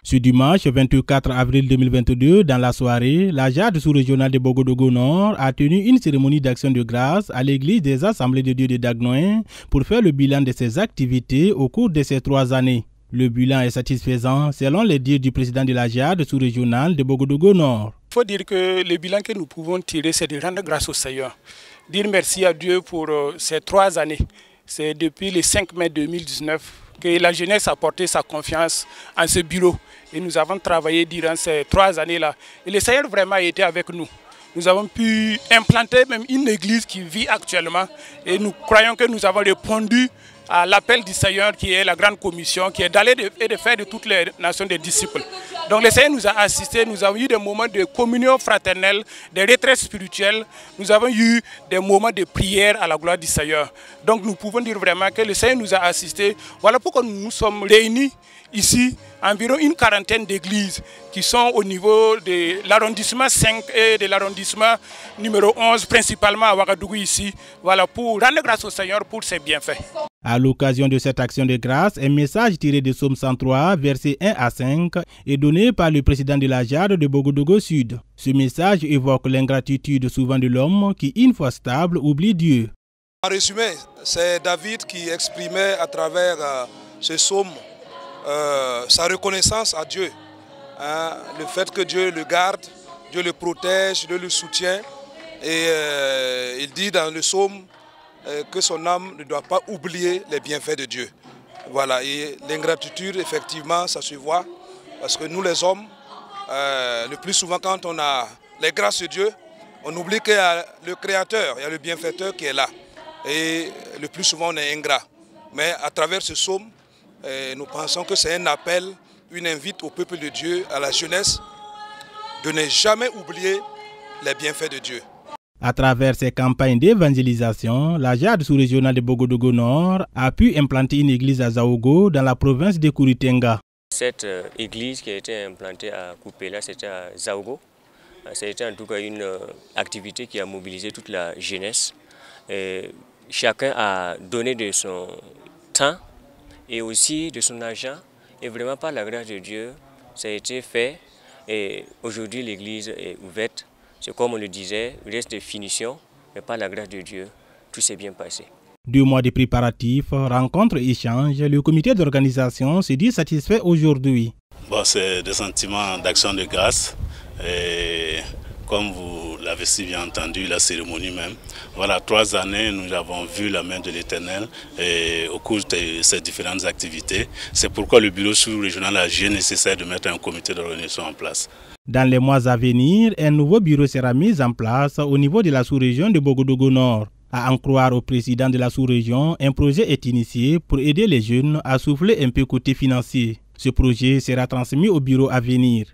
Ce dimanche 24 avril 2022, dans la soirée, la JAD sous-régionale de Bogodogo Nord a tenu une cérémonie d'action de grâce à l'église des Assemblées de Dieu de Dagnoin pour faire le bilan de ses activités au cours de ces 3 années. Le bilan est satisfaisant selon les dires du président de la JAD sous-régionale de Bogodogo Nord. Il faut dire que le bilan que nous pouvons tirer, c'est de rendre grâce au Seigneur. Dire merci à Dieu pour ces 3 années. C'est depuis le 5 mai 2019 que la jeunesse a porté sa confiance en ce bureau. Et nous avons travaillé durant ces 3 années-là. Et le Seigneur vraiment a été avec nous. Nous avons pu implanter même une église qui vit actuellement. Et nous croyons que nous avons répondu à l'appel du Seigneur qui est la grande commission, qui est d'aller et de faire de toutes les nations des disciples. Donc le Seigneur nous a assistés, nous avons eu des moments de communion fraternelle, des retraites spirituelles, nous avons eu des moments de prière à la gloire du Seigneur. Donc nous pouvons dire vraiment que le Seigneur nous a assistés. Voilà pourquoi nous nous sommes réunis ici, environ une 40aine d'églises qui sont au niveau de l'arrondissement 5 et de l'arrondissement numéro 11, principalement à Ouagadougou ici, voilà, pour rendre grâce au Seigneur pour ses bienfaits. À l'occasion de cette action de grâce, un message tiré de Psaume 103, versets 1 à 5, est donné par le président de la JAD de Bogodogo Sud. Ce message évoque l'ingratitude souvent de l'homme qui, une fois stable, oublie Dieu. En résumé, c'est David qui exprimait à travers ce psaume sa reconnaissance à Dieu. Le fait que Dieu le garde, Dieu le protège, Dieu le soutient. Et il dit dans le psaume que son âme ne doit pas oublier les bienfaits de Dieu. Voilà, et l'ingratitude, effectivement, ça se voit. Parce que nous les hommes, le plus souvent quand on a les grâces de Dieu, on oublie qu'il y a le Créateur, il y a le bienfaiteur qui est là. Et le plus souvent on est ingrat. Mais à travers ce psaume, nous pensons que c'est un appel, une invite au peuple de Dieu, à la jeunesse, de ne jamais oublier les bienfaits de Dieu. À travers ces campagnes d'évangélisation, la JAD sous-régionale de Bogodogo Nord a pu implanter une église à Zaogo dans la province de Kouritenga. Cette église qui a été implantée à Koupela, c'était à Zaogo. C'était en tout cas une activité qui a mobilisé toute la jeunesse. Et chacun a donné de son temps et aussi de son argent. Et vraiment par la grâce de Dieu, ça a été fait. Et aujourd'hui l'église est ouverte. C'est comme on le disait, il reste des finitions, mais par la grâce de Dieu, tout s'est bien passé. 2 mois de préparatifs, rencontres, échanges, le comité d'organisation se dit satisfait aujourd'hui. Bon, c'est des sentiments d'action de grâce. Et comme vous l'avez si bien entendu, la cérémonie même. Voilà, 3 années, nous avons vu la main de l'Éternel au cours de ces différentes activités. C'est pourquoi le bureau sous-régional a jugé nécessaire de mettre un comité d'organisation en place. Dans les mois à venir, un nouveau bureau sera mis en place au niveau de la sous-région de Bogodogo Nord. À en croire au président de la sous-région, un projet est initié pour aider les jeunes à souffler un peu côté financier. Ce projet sera transmis au bureau à venir.